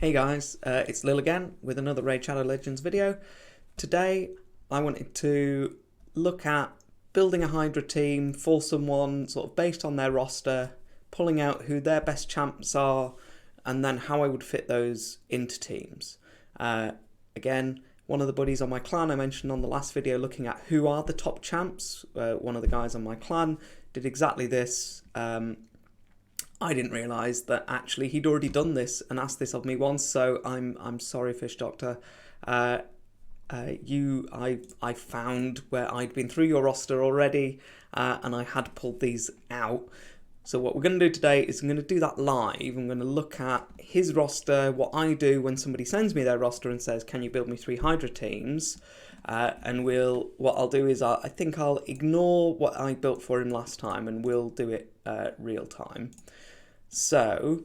Hey guys, it's Lil again with another Raid Shadow Legends video. Today I wanted to look at building a Hydra team for someone sort of based on their roster, pulling out who their best champs are, and then how I would fit those into teams. Again, one of the buddies on my clan I mentioned on the last video looking at who are the top champs. One of the guys on my clan did exactly this. I didn't realise that actually he'd already done this and asked this of me once, so I'm sorry, Fish Doctor. I found where I'd been through your roster already, and I had pulled these out. So what we're going to do today is I'm going to do that live. I'm going to look at his roster, what I do when somebody sends me their roster and says, "Can you build me 3 Hydra teams?" And what I'll do is I think I'll ignore what I built for him last time, and we'll do it real time. So,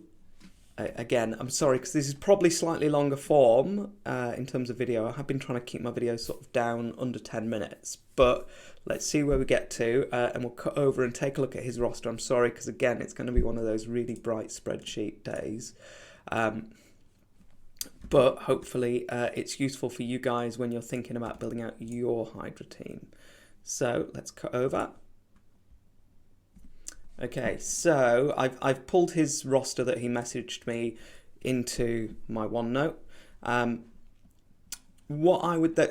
again, I'm sorry because this is probably slightly longer form in terms of video. I have been trying to keep my videos sort of down under 10 minutes, but let's see where we get to, and we'll cut over and take a look at his roster. I'm sorry because, again, it's going to be one of those really bright spreadsheet days. But hopefully it's useful for you guys when you're thinking about building out your Hydra team. So, let's cut over. Okay, so I've pulled his roster that he messaged me into my OneNote.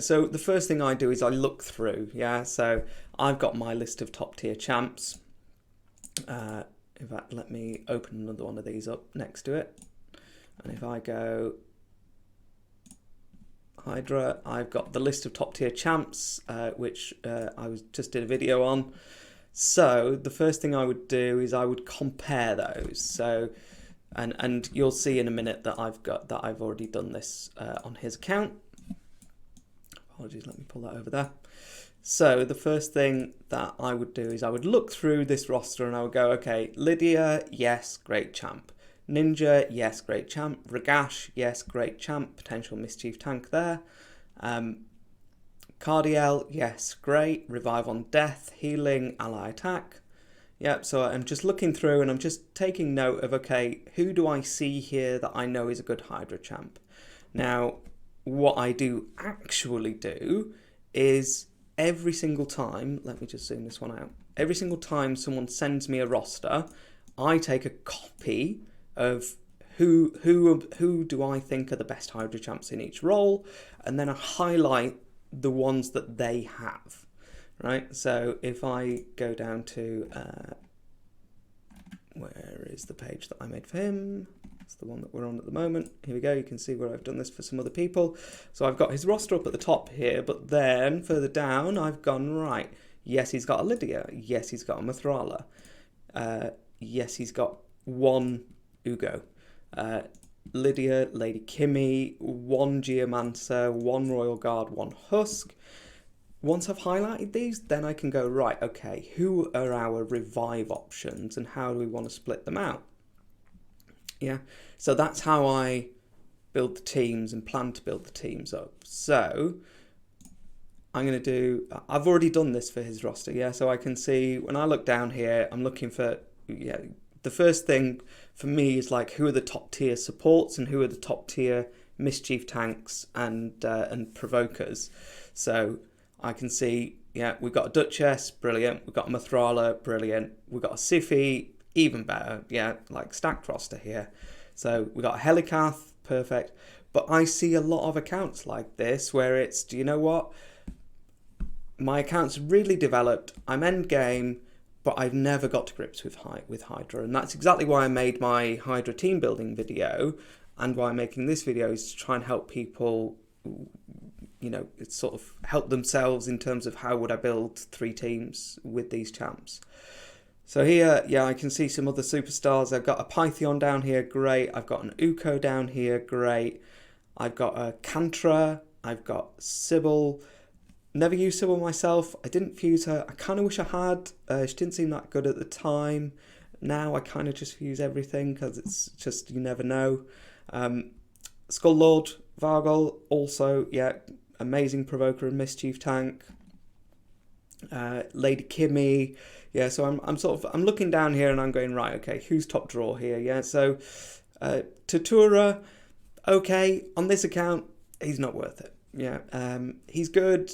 So the first thing I do is I look through, yeah. So I've got my list of top tier champs. In fact, let me open another one of these up next to it. And if I go Hydra, I've got the list of top tier champs, which I just did a video on. So the first thing I would do is I would compare those. So, and you'll see in a minute that I've already done this on his account. Apologies, let me pull that over there. So the first thing that I would do is I would look through this roster and I would go, okay, Lydia, yes, great champ. Ninja, yes, great champ. Ragash, yes, great champ. Potential mischief tank there. Cardiel, yes, great. Revive on death, healing, ally attack. Yep, so I'm just looking through and I'm just taking note of, okay, who do I see here that I know is a good Hydra champ? Now, what I do actually do is every single time, let me just zoom this one out. Every single time someone sends me a roster, I take a copy of who do I think are the best Hydra champs in each role, and then I highlight the ones that they have, right? So if I go down to where is the page that I made for him? It's the one that we're on at the moment. Here we go. You can see where I've done this for some other people. So I've got his roster up at the top here, but then further down I've gone, right, yes, he's got a Lydia, yes, he's got a Mithrala, yes, he's got one Ugo, Lydia, Lady Kimmy, one Geomancer, one Royal Guard, one Husk. Once I've highlighted these, then I can go, right, okay, who are our revive options and how do we want to split them out? Yeah, so that's how I build the teams and plan to build the teams up. So I've already done this for his roster, yeah, so I can see when I look down here, I'm looking for, yeah, the first thing for me is like who are the top tier supports and who are the top tier mischief tanks and provokers. So I can see, yeah, we've got a Duchess, brilliant. We've got a Mithrala, brilliant. We've got a Siphi, even better. Yeah, like stacked roster here. So we've got a Helicath, perfect. But I see a lot of accounts like this where it's, do you know what? My account's really developed. I'm end game, but I've never got to grips with Hydra, and that's exactly why I made my Hydra team building video, and why I'm making this video is to try and help people, you know, it's sort of help themselves in terms of how would I build 3 teams with these champs. So here, yeah, I can see some other superstars. I've got a Pythion down here, great. I've got an Uko down here, great. I've got a Kantra, I've got Sybil. Never used Sybil myself. I didn't fuse her. I kind of wish I had. She didn't seem that good at the time. Now I kind of just fuse everything because it's just, you never know. Skull Lord, Vargol, also, yeah, amazing provoker and mischief tank. Lady Kimmy, yeah, so I'm looking down here and I'm going, right, okay, who's top draw here? Yeah, so Tatura, Okay, on this account, he's not worth it. Yeah, he's good.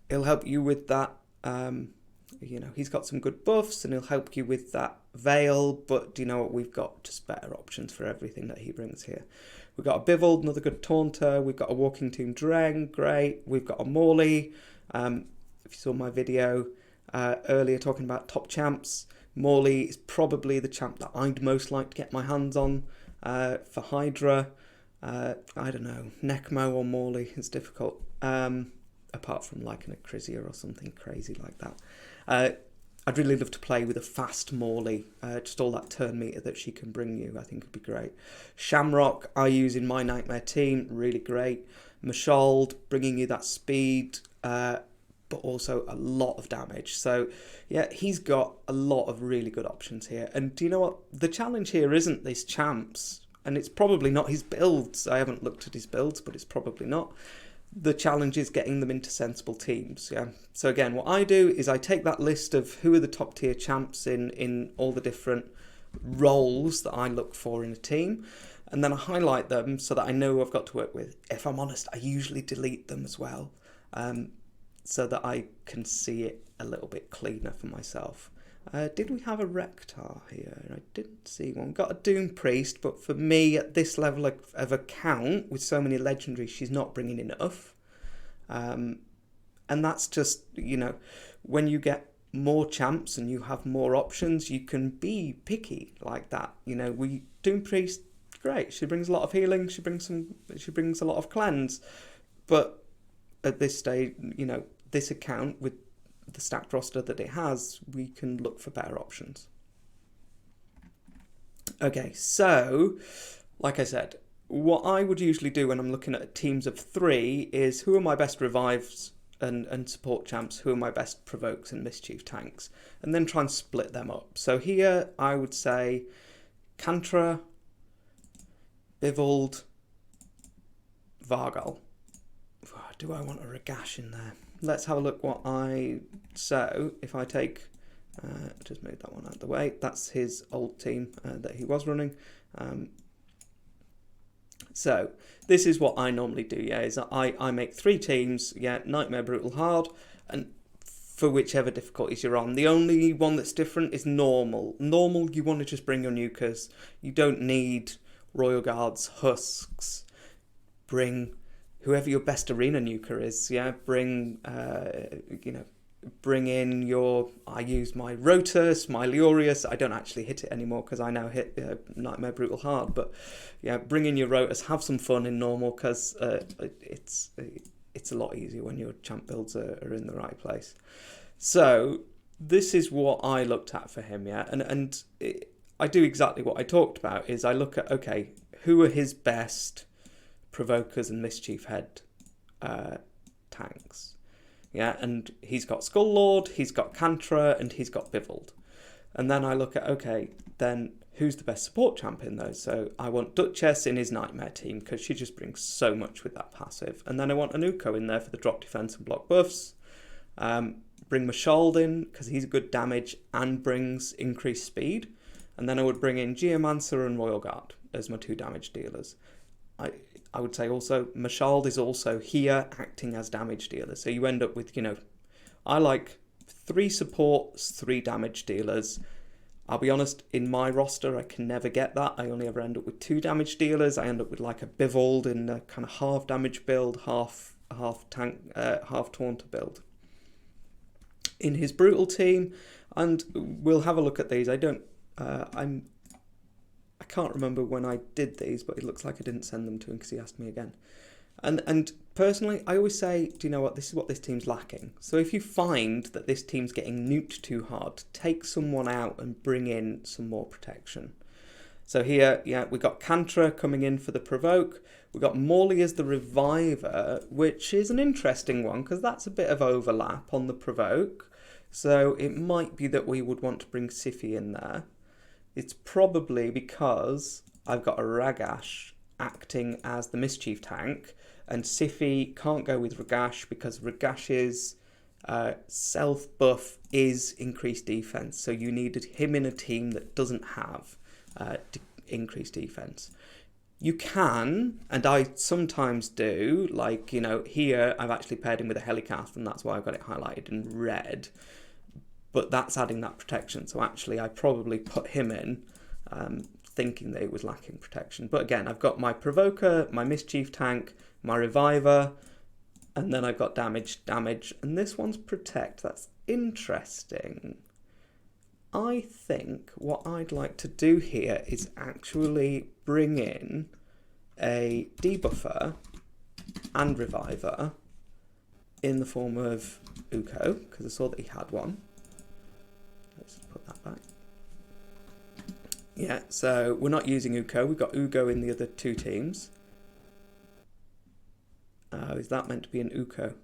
He'll help you with that. You know, he's got some good buffs and he'll help you with that veil. But do you know what? We've got just better options for everything that he brings here. We've got a Bivold, another good taunter. We've got a Walking Tomb Dreng, great. We've got a Morley. If you saw my video earlier talking about top champs, Morley is probably the champ that I'd most like to get my hands on for Hydra. I don't know, Necmo or Morley is difficult, apart from like an Acrisia or something crazy like that. I'd really love to play with a fast Morley, just all that turn meter that she can bring you, I think would be great. Shamrock, I use in my Nightmare team, really great. Mashold, bringing you that speed, but also a lot of damage. So yeah, he's got a lot of really good options here. And do you know what? The challenge here isn't these champs, and it's probably not his builds. I haven't looked at his builds, but it's probably not. The challenge is getting them into sensible teams. Yeah. So again, what I do is I take that list of who are the top tier champs in all the different roles that I look for in a team, and then I highlight them so that I know who I've got to work with. If I'm honest, I usually delete them as well, so that I can see it a little bit cleaner for myself. Did we have a Rectar here? I didn't see one. Got a Doom Priest, but for me, at this level of account, with so many legendaries, she's not bringing enough. And that's just, you know, when you get more champs and you have more options, you can be picky like that. You know, Doom Priest, great. She brings a lot of healing. She brings a lot of cleanse. But at this stage, you know, this account with the stacked roster that it has, we can look for better options. Okay, so like I said, what I would usually do when I'm looking at teams of 3 is who are my best revives and support champs, who are my best provokes and mischief tanks, and then try and split them up. So here I would say Kantra, Bivold, Vargal. Do I want a Ragash in there? Let's have a look so if I take, just move that one out of the way, that's his old team that he was running. So this is what I normally do, yeah, is I make 3 teams, yeah, Nightmare, Brutal, Hard, and for whichever difficulties you're on. The only one that's different is Normal. Normal, you want to just bring your nukers. You don't need Royal Guards, Husks, bring whoever your best arena nuker is, yeah, bring in your, I use my Rotus, my Leorius. I don't actually hit it anymore because I now hit Nightmare Brutal Hard, but yeah, bring in your Rotus, have some fun in Normal, because it's a lot easier when your champ builds are in the right place. So this is what I looked at for him, yeah, and I do exactly what I talked about, is I look at, okay, who are his best provokers and mischief head tanks, yeah, and he's got Skull Lord, he's got Kantra, and he's got Bivold. And then I look at, okay, then who's the best support champ in those? So I want Duchess in his Nightmare team because she just brings so much with that passive. And then I want Anuko in there for the drop defense and block buffs. Bring Mashold in because he's a good damage and brings increased speed. And then I would bring in Geomancer and Royal Guard as my 2 damage dealers. I would say also Mashold is also here acting as damage dealer. So you end up with, you know, I like 3 supports, 3 damage dealers. I'll be honest, in my roster, I can never get that. I only ever end up with 2 damage dealers. I end up with like a Bivold in a kind of half damage build, half tank, half taunter build. In his brutal team, and we'll have a look at these. I can't remember when I did these, but it looks like I didn't send them to him because he asked me again. And personally, I always say, do you know what? This is what this team's lacking. So if you find that this team's getting nuked too hard, take someone out and bring in some more protection. So here, yeah, we got Kantra coming in for the provoke. We got Morley as the reviver, which is an interesting one because that's a bit of overlap on the provoke. So it might be that we would want to bring Sify in there. It's probably because I've got a Ragash acting as the mischief tank, and Sify can't go with Ragash because Ragash's self buff is increased defense. So you needed him in a team that doesn't have increased defense. You can, and I sometimes do, like, you know, here I've actually paired him with a Helicath, and that's why I've got it highlighted in red. But that's adding that protection, so actually I probably put him in thinking that it was lacking protection. But again, I've got my Provoker, my Mischief Tank, my Reviver, and then I've got damage, and this one's Protect. That's interesting. I think what I'd like to do here is actually bring in a debuffer and reviver in the form of Uko, because I saw that he had one. Let's put that back. Yeah, so we're not using Uko. We've got Ugo in the other two teams. Is that meant to be an Uko?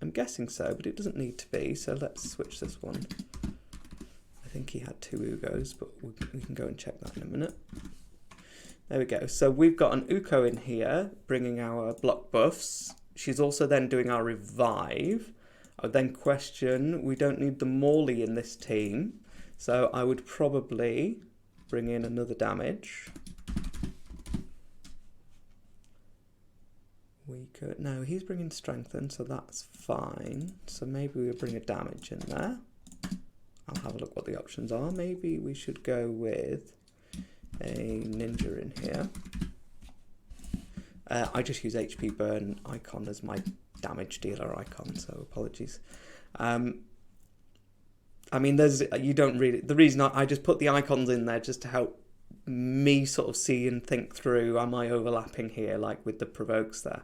I'm guessing so, but it doesn't need to be, so let's switch this one. I think he had two Ugos, but we can go and check that in a minute. There we go. So we've got an Uko in here, bringing our block buffs. She's also then doing our revive. I would then question, we don't need the Morley in this team, so I would probably bring in another damage. We could, no, he's bringing strengthen, so that's fine. So maybe we'll bring a damage in there. I'll have a look what the options are. Maybe we should go with a ninja in here. I just use HP burn icon as my damage dealer icon, so apologies. I mean, you don't really, the reason I just put the icons in there just to help me sort of see and think through, am I overlapping here, like with the provokes there?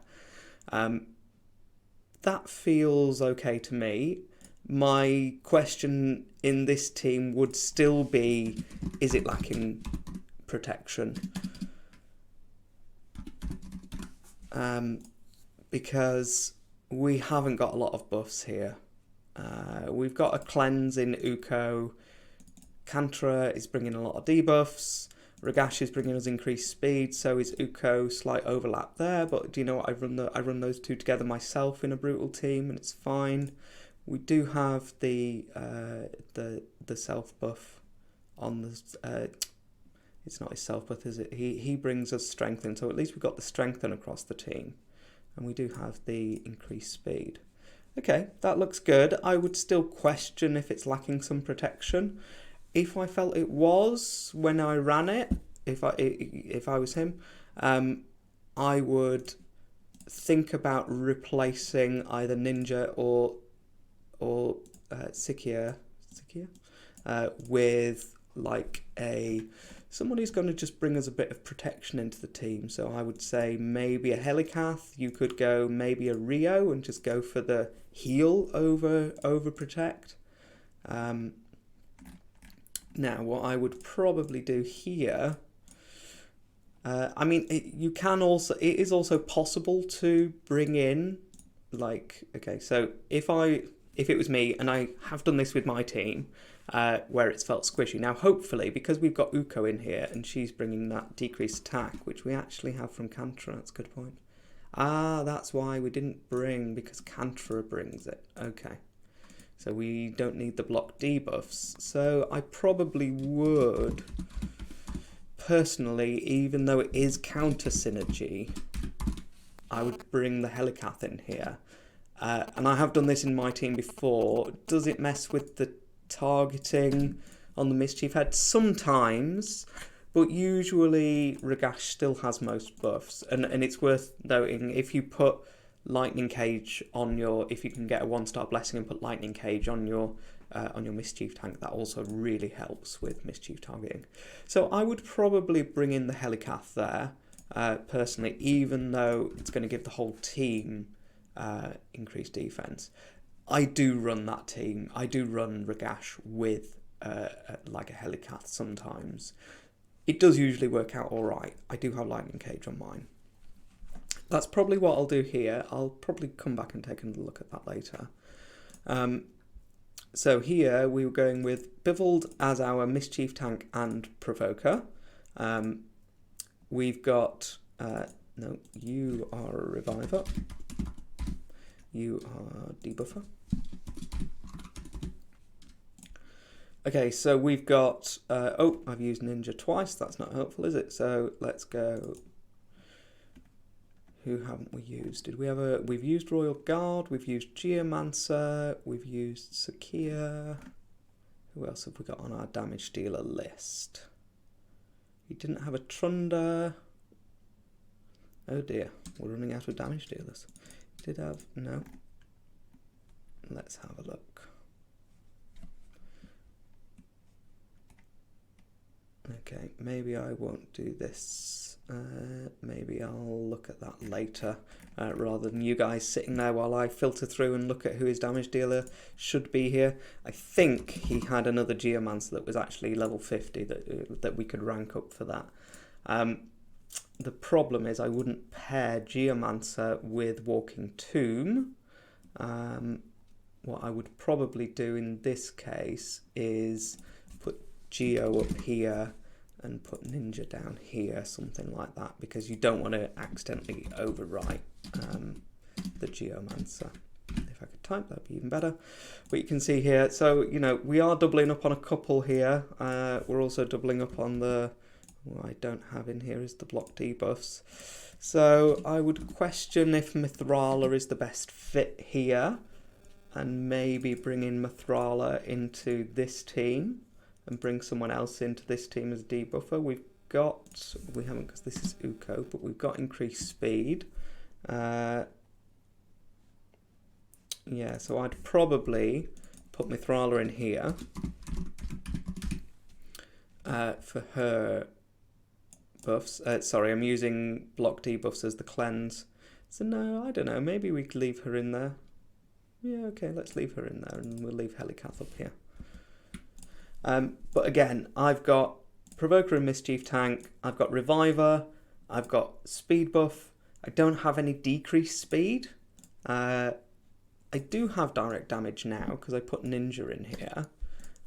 That feels okay to me. My question in this team would still be, is it lacking protection? Because we haven't got a lot of buffs here. We've got a cleanse in Uko. Kantra is bringing a lot of debuffs. Ragash is bringing us increased speed, so is Uko. Slight overlap there, but do you know what? I run those two together myself in a brutal team, and it's fine. We do have the self buff on the. It's not his self buff, is it? He brings us strengthen, so at least we've got the strengthen across the team, and we do have the increased speed. Okay, that looks good. I would still question if it's lacking some protection. If I felt it was when I ran it, if I was him, I would think about replacing either Ninja or Sikia with like someone who's going to just bring us a bit of protection into the team. So I would say maybe a Helicath. You could go maybe a Rio and just go for the heal over protect. Now, what I would probably do here, I mean, it is also possible to bring in, like, okay, so if it was me, and I have done this with my team, where it's felt squishy. Now, hopefully, because we've got Uko in here, and she's bringing that decreased attack, which we actually have from Kantra, that's a good point. Ah, that's why we didn't bring, because Kantra brings it, okay. So we don't need the block debuffs. So I probably would, personally, even though it is counter synergy, I would bring the Helicath in here. And I have done this in my team before. Does it mess with the targeting on the Mischief Head? Sometimes, but usually Ragash still has most buffs. And it's worth noting, if you put Lightning Cage on if you can get a 1-star blessing and put Lightning Cage on your Mischief tank, that also really helps with Mischief targeting. So I would probably bring in the Helicath there, personally, even though it's going to give the whole team increased defense. I do run that team. I do run Ragash with like a Helicath sometimes. It does usually work out all right. I do have Lightning Cage on mine. That's probably what I'll do here. I'll probably come back and take another look at that later. So here we were going with Bivald as our Mischief tank and Provoker. We've got, no, you are a Reviver. You are Debuffer. Okay, so we've got, oh, I've used Ninja twice. That's not helpful, is it? So let's go Who haven't we used? Did we ever... We've used Royal Guard, we've used Geomancer, we've used Sakia. Who else have we got on our damage dealer list? We didn't have a Trunder. Oh dear, we're running out of damage dealers. Did have... No. Let's have a look. Okay, maybe I won't do this. Maybe I'll look at that later, rather than you guys sitting there while I filter through and look at who his damage dealer should be here. I think he had another Geomancer that was actually level 50 that we could rank up for that. The problem is I wouldn't pair Geomancer with Walking Tomb. What I would probably do in this case is put Geo up here and put Ninja down here, something like that, because you don't want to accidentally overwrite the Geomancer. If I could type, that'd be even better. But you can see here, so, you know, we are doubling up on a couple here. We're also doubling up on the... What I don't have in here is the block debuffs. So I would question if Mithrala is the best fit here, and maybe bring in Mithrala into this team and bring someone else into this team as debuffer. We haven't, because this is Uko, but we've got increased speed. Yeah, so I'd probably put Mithrala in here for her buffs. Sorry, I'm using block debuffs as the cleanse. So no, I don't know, maybe we could leave her in there. Yeah, okay, let's leave her in there, and we'll leave Helicath up here. But again, I've got Provoker and Mischief Tank, I've got Reviver, I've got Speed Buff, I don't have any decreased speed. I do have direct damage now, because I put Ninja in here.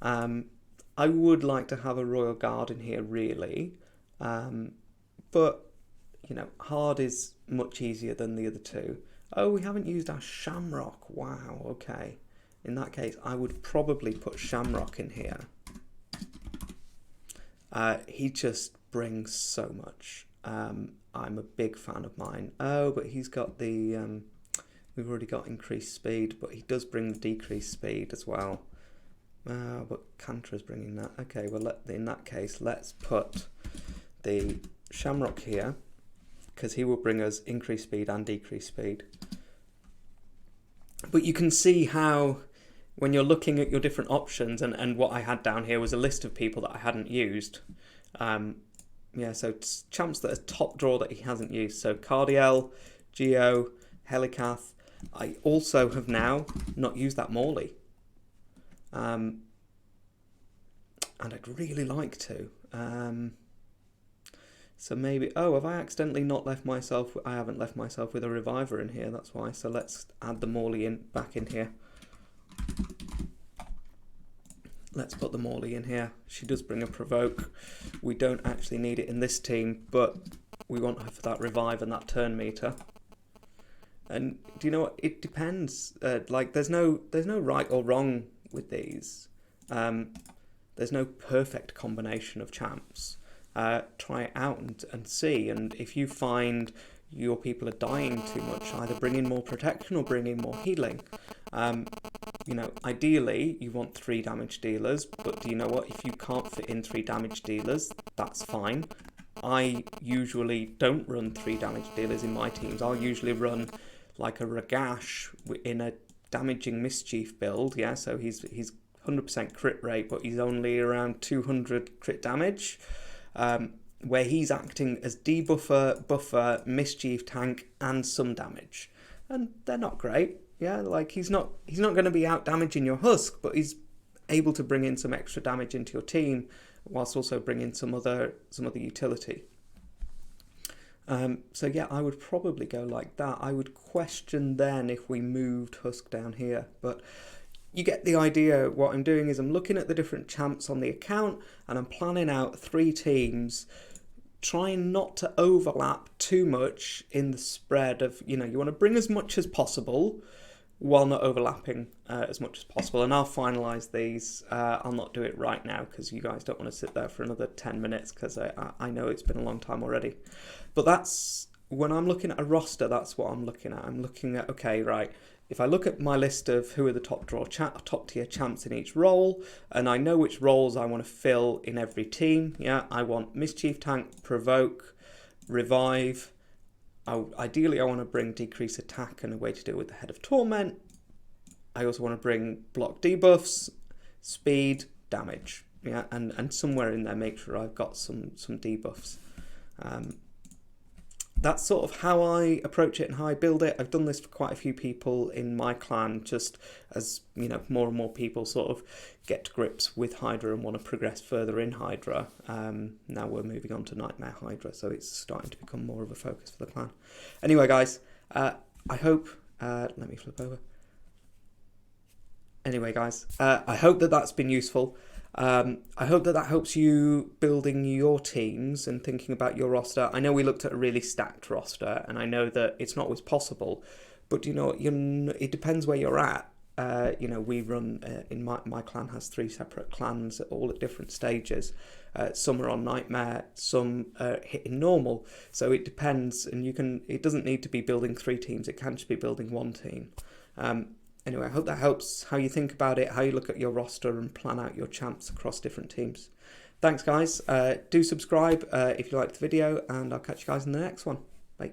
I would like to have a Royal Guard in here, really. But, you know, hard is much easier than the other two. Oh, we haven't used our Shamrock. Wow, okay. In that case, I would probably put Shamrock in here. He just brings so much. I'm a big fan of mine. Oh, but he's got the... we've already got increased speed, but he does bring the decreased speed as well. But Cantra's bringing that. Okay, well, in that case, let's put the Shamrock here, because he will bring us increased speed and decreased speed. But you can see how, when you're looking at your different options, and what I had down here was a list of people that I hadn't used. Yeah, so champs that are top draw that he hasn't used. So Cardiel, Geo, Helicath. I also have now not used that Morley. And I'd really like to. So maybe, oh, have I accidentally not left myself, I haven't left myself with a Reviver in here, that's why. So let's add the Morley back in here. Let's put the Morley in here. She does bring a Provoke. We don't actually need it in this team, but we want her for that Revive and that turn meter. And do you know what? It depends. Like, there's no right or wrong with these. There's no perfect combination of champs. Try it out and see. And if you find your people are dying too much, either bring in more protection or bring in more healing. You know, ideally you want 3 damage dealers, but do you know what? If you can't fit in 3 damage dealers, that's fine. I usually don't run 3 damage dealers in my teams. I'll usually run like a Ragash in a damaging Mischief build. Yeah, so he's 100% crit rate, but he's only around 200 crit damage. Where he's acting as debuffer, buffer, Mischief tank, and some damage, and they're not great. Yeah, like he's not going to be out damaging your husk, but he's able to bring in some extra damage into your team, whilst also bringing some other utility. So yeah, I would probably go like that. I would question then if we moved husk down here, but you get the idea. What I'm doing is I'm looking at the different champs on the account, and I'm planning out 3 teams, trying not to overlap too much in the spread of, you know, you want to bring as much as possible while not overlapping as much as possible. And I'll finalise these. I'll not do it right now because you guys don't want to sit there for another 10 minutes, because I know it's been a long time already. But that's when I'm looking at a roster, that's what I'm looking at. I'm looking at, okay, right, if I look at my list of who are the top tier champs in each role, and I know which roles I want to fill in every team, yeah, I want Mischief Tank, Provoke, Revive. Ideally, I want to bring Decrease Attack and a way to deal with the Head of Torment. I also want to bring block debuffs, speed, damage, yeah, and somewhere in there make sure I've got some debuffs. That's sort of how I approach it and how I build it. I've done this for quite a few people in my clan, just as, you know, more and more people sort of get to grips with Hydra and want to progress further in Hydra. Now we're moving on to Nightmare Hydra, so it's starting to become more of a focus for the clan. Anyway, guys, I hope... let me flip over. Anyway, guys, I hope that that's been useful. I hope that helps you building your teams and thinking about your roster. I know we looked at a really stacked roster, and I know that it's not always possible, but you know, it depends where you're at. You know, we run, in my clan has 3 separate clans, all at different stages. Some are on Nightmare, some are hitting normal, so it depends, and it doesn't need to be building 3 teams, it can just be building 1 team. Anyway, I hope that helps how you think about it, how you look at your roster and plan out your champs across different teams. Thanks, guys. Do subscribe if you liked the video, and I'll catch you guys in the next one.